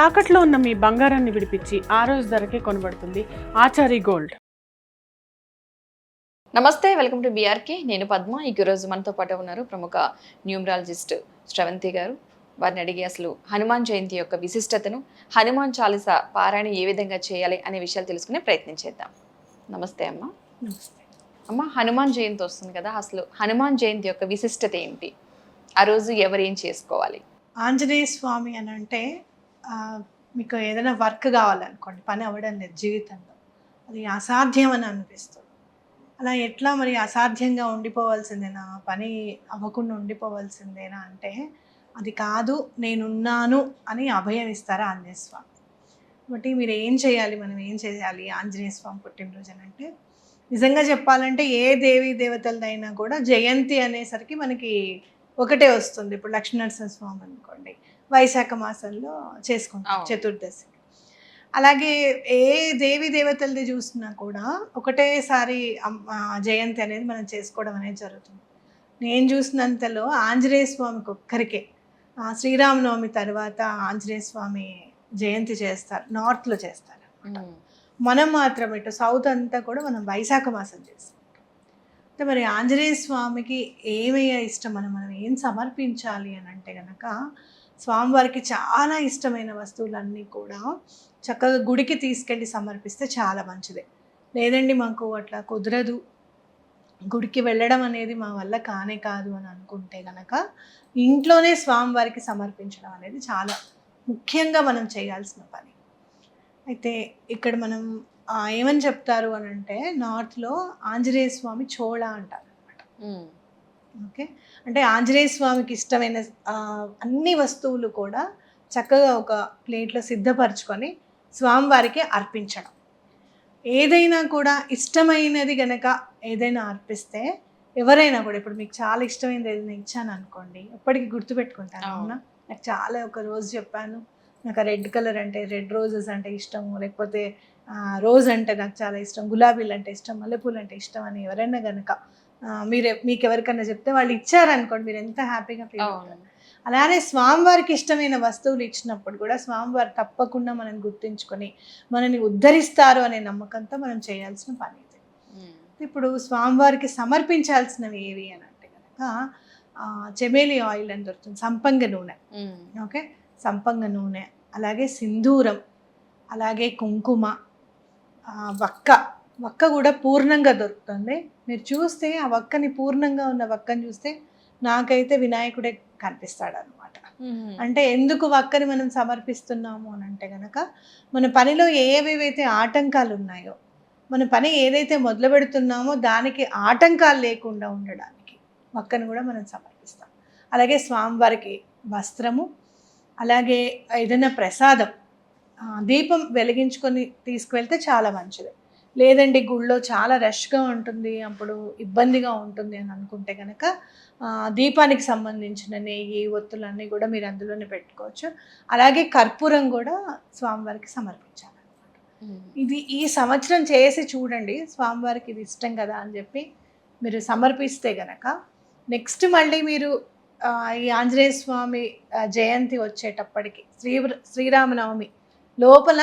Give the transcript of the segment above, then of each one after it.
తాకట్లో ఉన్న మీ బంగారాన్ని విడిపించి ఆ రోజు ధరకే కొనబడుతుంది ఆచారి గోల్డ్. నమస్తే, వెల్కమ్ టు బీఆర్కే. నేను పద్మ. ఈరోజు మనతో పాటు ఉన్నారు ప్రముఖ న్యూమరాలజిస్ట్ శ్రవంతి గారు. వారిని అడిగి అసలు హనుమాన్ జయంతి యొక్క విశిష్టతను, హనుమాన్ చాలీస పారాయణ ఏ విధంగా చేయాలి అనే విషయాలు తెలుసుకునే ప్రయత్నం చేద్దాం. నమస్తే అమ్మ. నమస్తే అమ్మ, హనుమాన్ జయంతి వస్తుంది కదా, అసలు హనుమాన్ జయంతి యొక్క విశిష్టత ఏంటి? ఆ రోజు ఎవరు ఏం చేసుకోవాలి? ఆంజనేయ స్వామి అని అంటే మీకు ఏదైనా వర్క్ కావాలనుకోండి, పని అవ్వడం లేదు జీవితంలో, అది అసాధ్యం అని అనిపిస్తుంది. అలా ఎట్లా మరి అసాధ్యంగా ఉండిపోవాల్సిందేనా, పని అవ్వకుండా ఉండిపోవాల్సిందేనా అంటే అది కాదు, నేనున్నాను అని అభయం ఇస్తారు ఆంజనేయ స్వామి. కాబట్టి మీరు ఏం చేయాలి, మనం ఏం చేయాలి ఆంజనేయ స్వామి పుట్టినరోజు అని అంటే, నిజంగా చెప్పాలంటే ఏ దేవీ దేవతలదైనా కూడా జయంతి అనేసరికి మనకి ఒకటే వస్తుంది. ఇప్పుడు లక్ష్మీనరసింహ స్వామి అనుకోండి, వైశాఖ మాసంలో చేసుకుంటాం చతుర్దశి. అలాగే ఏ దేవి దేవతలది చూసినా కూడా ఒకటేసారి జయంతి అనేది మనం చేసుకోవడం అనేది జరుగుతుంది. నేను చూసినంతలో ఆంజనేయ స్వామికి ఒక్కరికే శ్రీరామనవమి తర్వాత ఆంజనేయ స్వామి జయంతి చేస్తారు, నార్త్లో చేస్తారు అనమాట. మనం మాత్రం ఇటు సౌత్ అంతా కూడా మనం వైశాఖ మాసం చేస్తాం. అంటే మరి ఆంజనేయ స్వామికి ఏమయ్యా ఇష్టం, మనం ఏం సమర్పించాలి అని అంటే కనుక, స్వామివారికి చాలా ఇష్టమైన వస్తువులన్నీ కూడా చక్కగా గుడికి తీసుకెళ్ళి సమర్పిస్తే చాలా మంచిదే. లేదండి మాకు అట్లా కుదరదు, గుడికి వెళ్ళడం అనేది మా వల్ల కానే కాదు అని అనుకుంటే కనుక, ఇంట్లోనే స్వామివారికి సమర్పించడం అనేది చాలా ముఖ్యంగా మనం చేయాల్సిన పని. అయితే ఇక్కడ మనం ఏమని చెప్తారు అని అంటే, నార్త్లో ఆంజనేయ స్వామి చోళ అంటారు అనమాట. ఓకే, అంటే ఆంజనేయ స్వామికి ఇష్టమైన అన్ని వస్తువులు కూడా చక్కగా ఒక ప్లేట్లో సిద్ధపరచుకొని స్వామివారికి అర్పించడం. ఏదైనా కూడా ఇష్టమైనది గనక ఏదైనా అర్పిస్తే, ఎవరైనా కూడా, ఇప్పుడు మీకు చాలా ఇష్టమైనది ఏదైనా ఇచ్చాను అనుకోండి, ఎప్పటికీ గుర్తుపెట్టుకుంటాను. అవునా, నాకు చాలా ఒక రోజు చెప్పాను, నాకు రెడ్ కలర్ అంటే, రెడ్ రోజెస్ అంటే ఇష్టము, లేకపోతే రోజ్ అంటే నాకు చాలా ఇష్టం, గులాబీలు అంటే ఇష్టం, మల్లెపూలు అంటే ఇష్టం అని ఎవరైనా కనుక మీకు ఎవరికైనా చెప్తే వాళ్ళు ఇచ్చారనుకోండి, మీరు ఎంత హ్యాపీగా ఫీల్ అవుతారు. అలానే స్వామివారికి ఇష్టమైన వస్తువులు ఇచ్చినప్పుడు కూడా స్వామివారు తప్పకుండా మనం గుర్తించుకొని మనని ఉద్ధరిస్తారు అనే నమ్మకంతో మనం చేయాల్సిన పని ఇది. ఇప్పుడు స్వామివారికి సమర్పించాల్సినవి ఏవి అని అంటే కనుక, చెమేలి ఆయిల్ అని దొరుకుతుంది, సంపంగ నూనె. ఓకే, సంపంగ నూనె, అలాగే సింధూరం, అలాగే కుంకుమ, వక్క కూడా పూర్ణంగా దొరుకుతుంది. మీరు చూస్తే ఆ వక్కని, పూర్ణంగా ఉన్న వక్కని చూస్తే నాకైతే వినాయకుడే కనిపిస్తాడు అనమాట. అంటే ఎందుకు వక్కని మనం సమర్పిస్తున్నాము అని అంటే కనుక, మన పనిలో ఏవేవైతే ఆటంకాలు ఉన్నాయో, మన పని ఏదైతే మొదలు పెడుతున్నామో దానికి ఆటంకాలు లేకుండా ఉండడానికి వక్కను కూడా మనం సమర్పిస్తాం. అలాగే స్వామివారికి వస్త్రము, అలాగే ఏదైనా ప్రసాదం, దీపం వెలిగించుకొని తీసుకువెళ్తే చాలా మంచిది. లేదండి గుళ్ళో చాలా రష్గా ఉంటుంది, అప్పుడు ఇబ్బందిగా ఉంటుంది అని అనుకుంటే కనుక, దీపానికి సంబంధించిన నెయ్యి, ఒత్తులు అన్నీ కూడా మీరు అందులోనే పెట్టుకోవచ్చు. అలాగే కర్పూరం కూడా స్వామివారికి సమర్పించాలన్నమాట. ఇది ఈ సంవత్సరం చేసి చూడండి, స్వామివారికి ఇది ఇష్టం కదా అని చెప్పి మీరు సమర్పిస్తే గనక, నెక్స్ట్ మళ్ళీ మీరు ఈ ఆంజనేయ స్వామి జయంతి వచ్చేటప్పటికి, శ్రీరామనవమి లోపల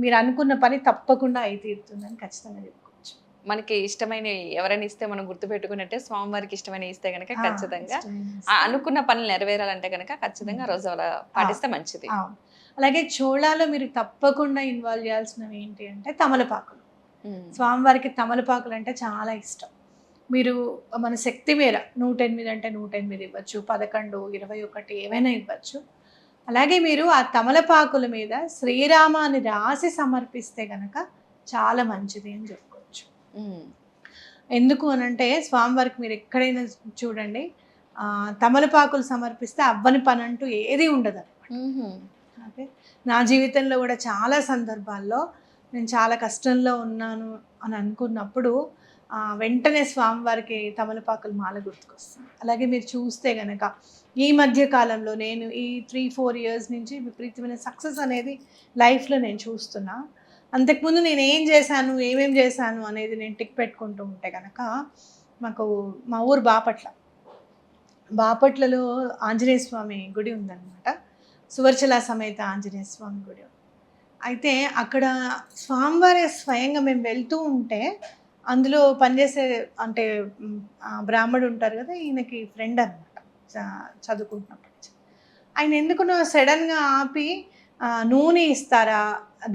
మీరు అనుకున్న పని తప్పకుండా అయి తీరుతుందని ఖచ్చితంగా చెప్పుకోవచ్చు. మనకి ఇష్టమైన ఎవరైనా ఇస్తే మనం గుర్తుపెట్టుకున్నట్టే, స్వామివారికి ఇష్టమైన ఇస్తే కనుక ఖచ్చితంగా అనుకున్న పనులు నెరవేరాలంటే కనుక ఖచ్చితంగా రోజు అలా పాటిస్తే మంచిది. అలాగే చోళాలో మీరు తప్పకుండా ఇన్వాల్వ్ చేయాల్సినవి ఏంటి అంటే తమలపాకులు. స్వామివారికి తమలపాకులు అంటే చాలా ఇష్టం. మీరు మన శక్తి మేర 108 అంటే 108 ఇవ్వచ్చు, 11, 21 ఏవైనా ఇవ్వచ్చు. అలాగే మీరు ఆ తమలపాకుల మీద శ్రీరామాన్ని రాసి సమర్పిస్తే కనుక చాలా మంచిది అని చెప్పుకోవచ్చు. ఎందుకు అనంటే, స్వామివారికి మీరు ఎక్కడైనా చూడండి, తమలపాకులు సమర్పిస్తే అవ్వని పని అంటూ ఏది ఉండదు అనమాట. ఓకే, నా జీవితంలో కూడా చాలా సందర్భాల్లో నేను చాలా కష్టంలో ఉన్నాను అని అనుకున్నప్పుడు వెంటనే స్వామివారికి తమలపాకులు మాల గుర్తుకొస్తుంది. అలాగే మీరు చూస్తే కనుక ఈ మధ్య కాలంలో నేను ఈ 3-4 years నుంచి విపరీతమైన సక్సెస్ అనేది లైఫ్లో నేను చూస్తున్నా. అంతకుముందు నేను ఏం చేశాను, ఏమేం చేశాను అనేది నేను టిక్ పెట్టుకుంటూ ఉంటే కనుక, మాకు మా ఊరు బాపట్లలో ఆంజనేయ స్వామి గుడి ఉందన్నమాట. సువర్చల సమేత ఆంజనేయ స్వామి గుడి. అయితే అక్కడ స్వామివారి స్వయంగా మేము వెళ్తూ ఉంటే అందులో పనిచేసే అంటే బ్రాహ్మడు ఉంటారు కదా, ఈయనకి ఫ్రెండ్ అనమాట చదువుకుంటున్నప్పటి నుంచి. ఆయన ఎందుకునో సడన్గా ఆపి నూనె ఇస్తారా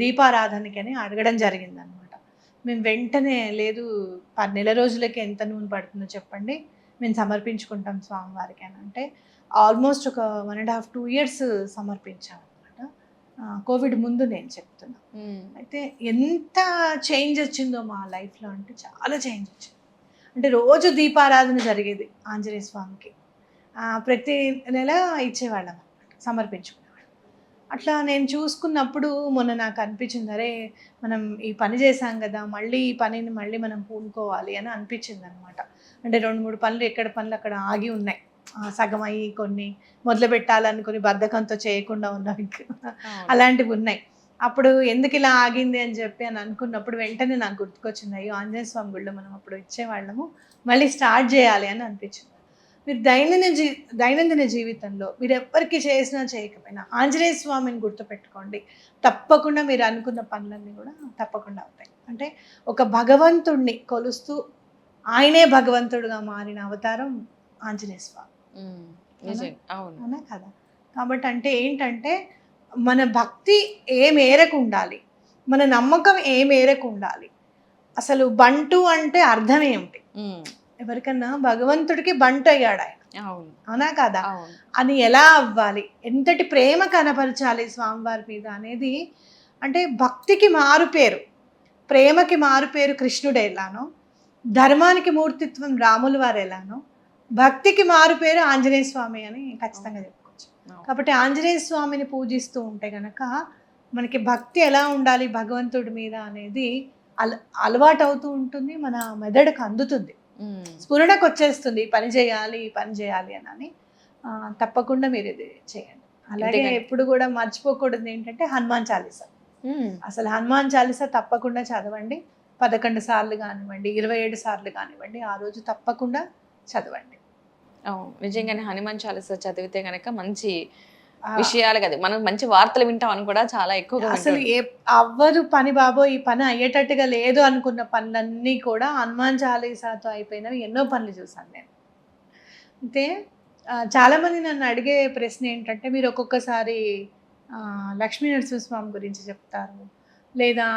దీపారాధనకి అని అడగడం జరిగిందనమాట. మేము వెంటనే లేదు, నెల రోజులకి ఎంత నూనె పడుతుందో చెప్పండి, మేము సమర్పించుకుంటాం స్వామివారికి అని అంటే ఆల్మోస్ట్ ఒక 1.5 2 years సమర్పించాం అనమాట. కోవిడ్ ముందు నేను చెప్తున్నా. అయితే ఎంత చేంజ్ వచ్చిందో మా లైఫ్లో అంటే చాలా చేంజ్ వచ్చింది. అంటే రోజు దీపారాధన జరిగేది ఆంజనేయ స్వామికి. ప్రతి నెల ఇచ్చేవాళ్ళం అనమాట, సమర్పించుకునేవాళ్ళం. అట్లా నేను చూసుకున్నప్పుడు మొన్న నాకు అనిపించింది, అరే మనం ఈ పని చేసాం కదా, మళ్ళీ ఈ పనిని మళ్ళీ మనం పూనుకోవాలి అని అనిపించింది అనమాట. అంటే 2-3 పనులు ఎక్కడ పనులు అక్కడ ఆగి ఉన్నాయి, సగం అయ్యి కొన్ని మొదలు పెట్టాలనుకుని బద్ధకంతో చేయకుండా ఉన్నవి అలాంటివి ఉన్నాయి. అప్పుడు ఎందుకు ఇలా ఆగింది అని చెప్పి అనుకున్నప్పుడు వెంటనే నాకు గుర్తుకొచ్చింది, అయ్యో ఆంజనేయ స్వామి గుడిలో మనం అప్పుడు ఇచ్చేవాళ్ళము, మళ్ళీ స్టార్ట్ చేయాలి అని అనిపించింది. మీరు దైనందిన జీవితంలో మీరు ఎవ్వరికి చేసినా చేయకపోయినా ఆంజనేయ స్వామిని గుర్తుపెట్టుకోండి, తప్పకుండా మీరు అనుకున్న పనులన్నీ కూడా తప్పకుండా అవుతాయి. అంటే ఒక భగవంతుడిని కొలుస్తూ ఆయనే భగవంతుడుగా మారిన అవతారం ఆంజనేయ స్వామి. అవునా కదా? కాబట్టి అంటే ఏంటంటే మన భక్తి ఏ మేరకు ఉండాలి, మన నమ్మకం ఏ మేరకు ఉండాలి, అసలు బంటు అంటే అర్థం ఏమిటి, ఎవరికన్నా భగవంతుడికి బంటు అయ్యాడు ఆయన, అవునా కదా, అని ఎలా అవ్వాలి, ఎంతటి ప్రేమ కనపరచాలి స్వామివారి మీద అనేది, అంటే భక్తికి మారుపేరు, ప్రేమకి మారుపేరు కృష్ణుడు ఎలానో, ధర్మానికి మూర్తిత్వం రాముల వారు ఎలానో, భక్తికి మారుపేరు ఆంజనేయ స్వామి అని ఖచ్చితంగా చెప్పుకోవచ్చు. కాబట్టి ఆంజనేయ స్వామిని పూజిస్తూ ఉంటే గనక మనకి భక్తి ఎలా ఉండాలి భగవంతుడి మీద అనేది అలవాటు అవుతూ ఉంటుంది, మన మెదడుకు అందుతుంది, స్ఫురణకు వచ్చేస్తుంది, పని చేయాలి అని. తప్పకుండా మీరు ఇది చేయండి. అలాగే ఎప్పుడు కూడా మర్చిపోకూడదు ఏంటంటే హనుమాన్ చాలీసా. అసలు హనుమాన్ చాలీసా తప్పకుండా చదవండి. 11 సార్లు కానివ్వండి, 27 సార్లు కానివ్వండి, ఆ రోజు తప్పకుండా చదవండి. నిజంగానే హనుమాన్ చాలీసా చదివితే కనుక మంచి విషయాలు కదా, మనం మంచి వార్తలు వింటాం అని కూడా చాలా ఎక్కువగా. అసలు అవ్వదు పని బాబో, ఈ పని అయ్యేటట్టుగా లేదు అనుకున్న పనులన్నీ కూడా హనుమాన్ చాలీసాతో అయిపోయినవి ఎన్నో పనులు చూసాను నేను. అయితే చాలామంది నన్ను అడిగే ప్రశ్న ఏంటంటే, మీరు ఒక్కొక్కసారి లక్ష్మీ నరసింహస్వామి గురించి చెప్తారు, లేదా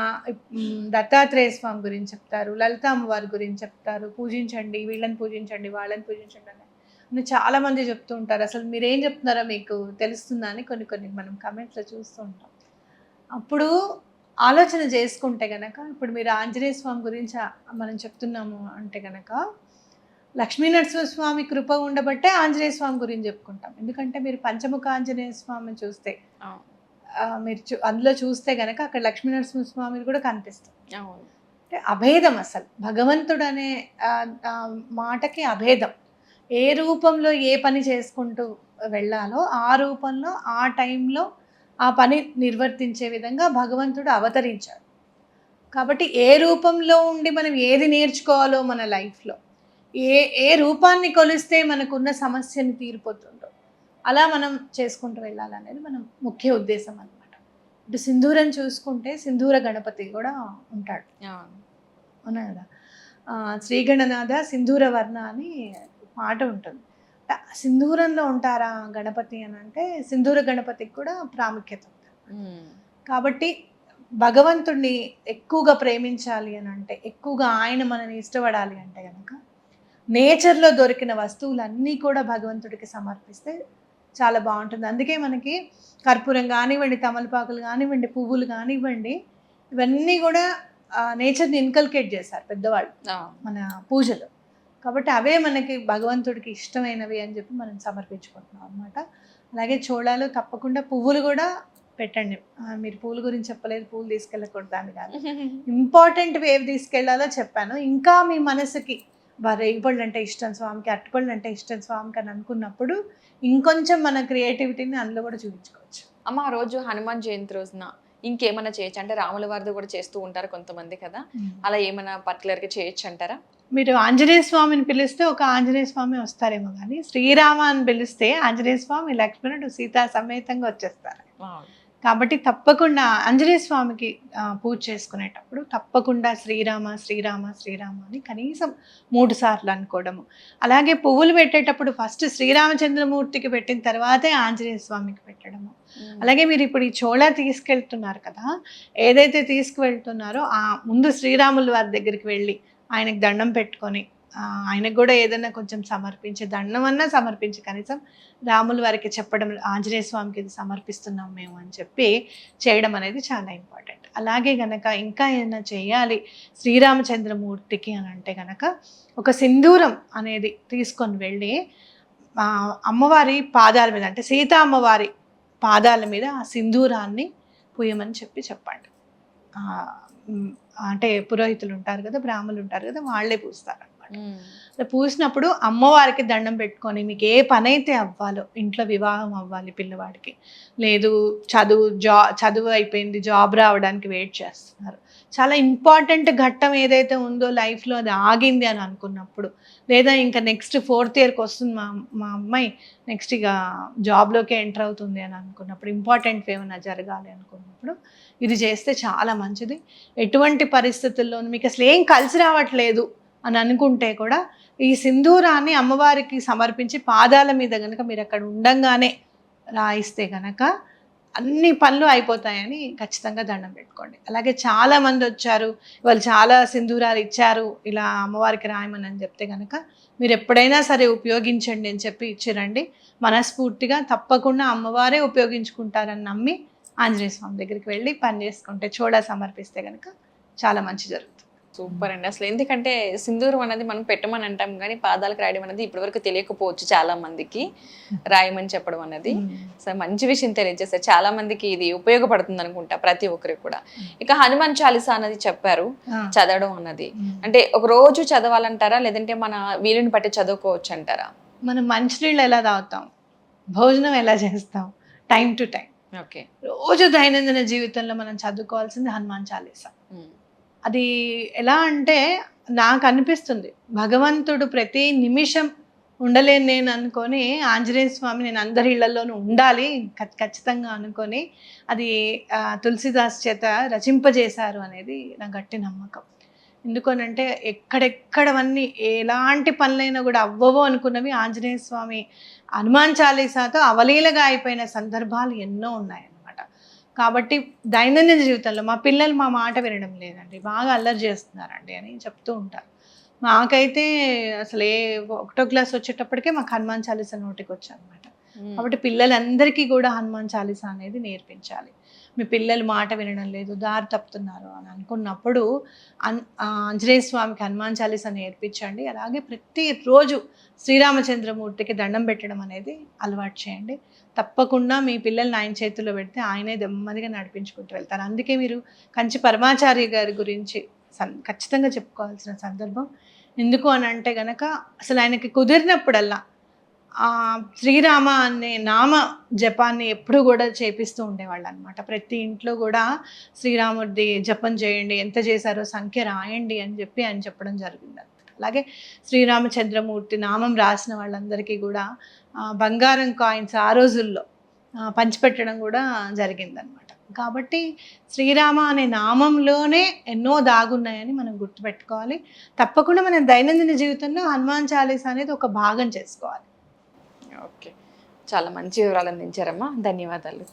దత్తాత్రేయ స్వామి గురించి చెప్తారు, లలిత అమ్మవారి గురించి చెప్తారు, పూజించండి, వీళ్ళని పూజించండి, వాళ్ళని పూజించండి అని చాలామంది చెప్తూ ఉంటారు. అసలు మీరేం చెప్తున్నారో మీకు తెలుస్తుందా అని కొన్ని మనం కమెంట్స్లో చూస్తూ ఉంటాం. అప్పుడు ఆలోచన చేసుకుంటే కనుక, ఇప్పుడు మీరు ఆంజనేయ స్వామి గురించి మనం చెప్తున్నాము అంటే కనుక, లక్ష్మీ నరసింహస్వామి కృప ఉండబట్టే ఆంజనేయ స్వామి గురించి చెప్పుకుంటాం. ఎందుకంటే మీరు పంచముఖ ఆంజనేయ స్వామిని చూస్తే, మీరు అందులో చూస్తే కనుక అక్కడ లక్ష్మీ నరసింహస్వామి కూడా కనిపిస్తుంది. అంటే అభేదం, అసలు భగవంతుడు అనే మాటకి అభేదం. ఏ రూపంలో ఏ పని చేసుకుంటూ వెళ్ళాలో ఆ రూపంలో ఆ టైంలో ఆ పని నిర్వర్తించే విధంగా భగవంతుడు అవతరించాడు. కాబట్టి ఏ రూపంలో ఉండి మనం ఏది నేర్చుకోవాలో మన లైఫ్లో, ఏ రూపాన్ని కొలిస్తే మనకున్న సమస్యని తీరిపోతుందో అలా మనం చేసుకుంటూ వెళ్ళాలనేది మనం ముఖ్య ఉద్దేశం అన్నమాట. ఇటు సింధూరం చూసుకుంటే సింధూర గణపతి కూడా ఉంటాడు, అవునా కదా. శ్రీగణనాథ సింధూర వర్ణ అని మాట ఉంటుంది. సింధూరంలో ఉంటారా గణపతి అని అంటే సింధూర గణపతికి కూడా ప్రాముఖ్యత ఉంటుంది. కాబట్టి భగవంతుడిని ఎక్కువగా ప్రేమించాలి అని అంటే, ఎక్కువగా ఆయన మనని ఇష్టపడాలి అంటే కనుక నేచర్లో దొరికిన వస్తువులన్నీ కూడా భగవంతుడికి సమర్పిస్తే చాలా బాగుంటుంది. అందుకే మనకి కర్పూరం కానివ్వండి, తమలపాకులు కానివ్వండి, పువ్వులు కానివ్వండి, ఇవన్నీ కూడా నేచర్ని ఇన్కల్కేట్ చేశారు పెద్దవాళ్ళు మన పూజలో. కాబట్టి అవే మనకి భగవంతుడికి ఇష్టమైనవి అని చెప్పి మనం సమర్పించుకుంటున్నాం అనమాట. అలాగే చోళాలు తప్పకుండా పువ్వులు కూడా పెట్టండి. మీరు పూల గురించి చెప్పలేదు, పూలు తీసుకెళ్ళకూడదు అని కాదు, ఇంపార్టెంట్ ఏవి తీసుకెళ్లాలో చెప్పాను. ఇంకా మీ మనసుకి రేగిపళ్ళు అంటే ఇష్టం స్వామికి, అరటిపళ్ళు అంటే ఇష్టం స్వామికి అని అనుకున్నప్పుడు ఇంకొంచెం మన క్రియేటివిటీని అందులో కూడా చూపించుకోవచ్చు. అమ్మ, ఆ రోజు హనుమాన్ జయంతి రోజున ఇంకేమైనా చేయొచ్చు అంటే రాముల వారిది కూడా చేస్తూ ఉంటారు కొంతమంది కదా, అలా ఏమైనా పర్టికులర్గా చేయొచ్చు అంటారా? మీరు ఆంజనేయ స్వామిని పిలిస్తే ఒక ఆంజనేయ స్వామి వస్తారేమో కానీ శ్రీరామ అని పిలిస్తే ఆంజనేయ స్వామి, లక్ష్మణుడు, సీతా సమేతంగా వచ్చేస్తారు. కాబట్టి తప్పకుండా ఆంజనేయ స్వామికి పూజ చేసుకునేటప్పుడు తప్పకుండా శ్రీరామ శ్రీరామ శ్రీరామ అని కనీసం 3 సార్లు అనుకోవడము. అలాగే పువ్వులు పెట్టేటప్పుడు ఫస్ట్ శ్రీరామచంద్రమూర్తికి పెట్టిన తర్వాతే ఆంజనేయ స్వామికి పెట్టడము. అలాగే మీరు ఇప్పుడు ఈ చోళా తీసుకెళ్తున్నారు కదా, ఏదైతే తీసుకువెళ్తున్నారో ఆ ముందు శ్రీరాముల వారి దగ్గరికి వెళ్ళి ఆయనకి దండం పెట్టుకొని ఆయనకు కూడా ఏదైనా కొంచెం సమర్పించి, దండం అన్నా సమర్పించి కనీసం రాముల వారికి చెప్పడం, ఆంజనేయ స్వామికి ఇది సమర్పిస్తున్నాం మేము అని చెప్పి చేయడం అనేది చాలా ఇంపార్టెంట్. అలాగే గనక ఇంకా ఏదైనా చేయాలి శ్రీరామచంద్రమూర్తికి అని అంటే గనక ఒక సింధూరం అనేది తీసుకొని వెళ్ళి అమ్మవారి పాదాల మీద అంటే సీతా అమ్మవారి పాదాల మీద ఆ సింధూరాన్ని పూయమని చెప్పండి. అంటే పురోహితులు ఉంటారు కదా, బ్రాహ్మణులు ఉంటారు కదా, వాళ్ళే పూస్తారు అనమాట. పూసినప్పుడు అమ్మవారికి దండం పెట్టుకొని మీకు ఏ పని అయితే అవ్వాలో, ఇంట్లో వివాహం అవ్వాలి పిల్లవాడికి, లేదు చదువు అయిపోయింది జాబ్ రావడానికి వెయిట్ చేస్తున్నారు, చాలా ఇంపార్టెంట్ ఘట్టం ఏదైతే ఉందో లైఫ్లో అది ఆగింది అని అనుకున్నప్పుడు, లేదా ఇంకా నెక్స్ట్ 4th ఇయర్కి వస్తుంది మా అమ్మాయి నెక్స్ట్ ఇక జాబ్లోకి ఎంటర్ అవుతుంది అని అనుకున్నప్పుడు, ఇంపార్టెంట్ ఏమైనా జరగాలి అనుకున్నప్పుడు ఇది చేస్తే చాలా మంచిది. ఎటువంటి పరిస్థితుల్లోనూ మీకు అసలు ఏం కలిసి రావట్లేదు అని అనుకుంటే కూడా ఈ సింధూరాన్ని అమ్మవారికి సమర్పించి పాదాల మీద కనుక మీరు అక్కడ ఉండంగానే రాయిస్తే కనుక అన్ని పనులు అయిపోతాయని ఖచ్చితంగా దండం పెట్టుకోండి. అలాగే చాలామంది వచ్చారు, వాళ్ళు చాలా సింధూరాలు ఇచ్చారు ఇలా అమ్మవారికి రాయమని అని చెప్తే కనుక మీరు ఎప్పుడైనా సరే ఉపయోగించండి అని చెప్పి ఇచ్చిరండి. మనస్ఫూర్తిగా తప్పకుండా అమ్మవారే ఉపయోగించుకుంటారని నమ్మి ఆంజనేయ స్వామి దగ్గరికి వెళ్ళి పని చేసుకుంటే, చోళా సమర్పిస్తే కనుక చాలా మంచి జరుగుతుంది. సూపర్ అండి. అసలు ఎందుకంటే సింధూరం అనేది మనం పెట్టమని అంటాం కానీ పాదాలకు రాయడం అనేది ఇప్పటివరకు తెలియకపోవచ్చు చాలా మందికి, రాయమని చెప్పడం అనేది. సో మంచి విషయం తెలియజేస్తారు, చాలా మందికి ఇది ఉపయోగపడుతుంది అనుకుంటా ప్రతి ఒక్కరికి కూడా. ఇక హనుమాన్ చాలీసా అన్నది చెప్పారు, చదవడం అన్నది అంటే ఒక రోజు చదవాలంటారా లేదంటే మన వీలుని బట్టి చదువుకోవచ్చు అంటారా? మనం మంచినీళ్ళు ఎలా తాగుతాం, భోజనం ఎలా చేస్తాం, టైం టు టైం, ఓకే, రోజు దైనందిన జీవితంలో మనం చదువుకోవాల్సింది హనుమాన్ చాలీసా. అది ఎలా అంటే నాకు అనిపిస్తుంది భగవంతుడు ప్రతి నిమిషం ఉండలేను నేను అనుకొని ఆంజనేయ స్వామి నేను అందరి ఇళ్లలోనూ ఉండాలి ఖచ్చితంగా అనుకొని అది తులసిదాస్ చేత రచింపజేశారు అనేది నా గట్టి నమ్మకం. ఎందుకనంటే ఎక్కడెక్కడవన్నీ ఎలాంటి పనులైనా కూడా అవ్వవో అనుకున్నవి ఆంజనేయ స్వామి హనుమాన్ చాలీసాతో అవలీలగా అయిపోయిన సందర్భాలు ఎన్నో ఉన్నాయన్నమాట. కాబట్టి దైనందిన జీవితంలో మా పిల్లలు మా మాట వినడం లేదండి, బాగా అల్లరి చేస్తున్నారండి అని చెప్తూ ఉంటారు. మాకైతే అసలు 1వ క్లాస్ వచ్చేటప్పటికే మాకు హనుమాన్ చాలీసా నోటికి వచ్చాయన్నమాట. కాబట్టి పిల్లలందరికీ కూడా హనుమాన్ చాలీసా అనేది నేర్పించాలి. మీ పిల్లలు మాట వినడం లేదు, దారి తప్పుతున్నారు అని అనుకున్నప్పుడు ఆంజనేయ స్వామికి హనుమాన్ చాలీసా నేర్పించండి. అలాగే ప్రతిరోజు శ్రీరామచంద్రమూర్తికి దండం పెట్టడం అనేది అలవాటు చేయండి. తప్పకుండా మీ పిల్లల్ని ఆయన చేతుల్లో పెడితే ఆయనే నెమ్మదిగా నడిపించుకుంటూ వెళ్తారు. అందుకే మీరు కంచి పరమాచార్య గారి గురించి ఖచ్చితంగా చెప్పుకోవాల్సిన సందర్భం. ఎందుకు అని అంటే గనక అసలు ఆయనకి కుదిరినప్పుడల్లా శ్రీరామ అనే నామ జపాన్ని ఎప్పుడు కూడా చేపిస్తూ ఉండేవాళ్ళు అనమాట. ప్రతి ఇంట్లో కూడా శ్రీరాముడి జపం చేయండి, ఎంత చేశారో సంఖ్య రాయండి అని చెప్పి ఆయన చెప్పడం జరిగింది అనమాట. అలాగే శ్రీరామచంద్రమూర్తి నామం రాసిన వాళ్ళందరికీ కూడా బంగారం కాయిన్స్ ఆ రోజుల్లో పంచిపెట్టడం కూడా జరిగిందనమాట. కాబట్టి శ్రీరామ అనే నామంలోనే ఎన్నో దాగున్నాయని మనం గుర్తుపెట్టుకోవాలి. తప్పకుండా మనం దైనందిన జీవితంలో హనుమాన్ చాలీసా అనేది ఒక భాగం చేసుకోవాలి. ఓకే, చాలా మంచి వివరాలు అందించారమ్మా, ధన్యవాదాలు.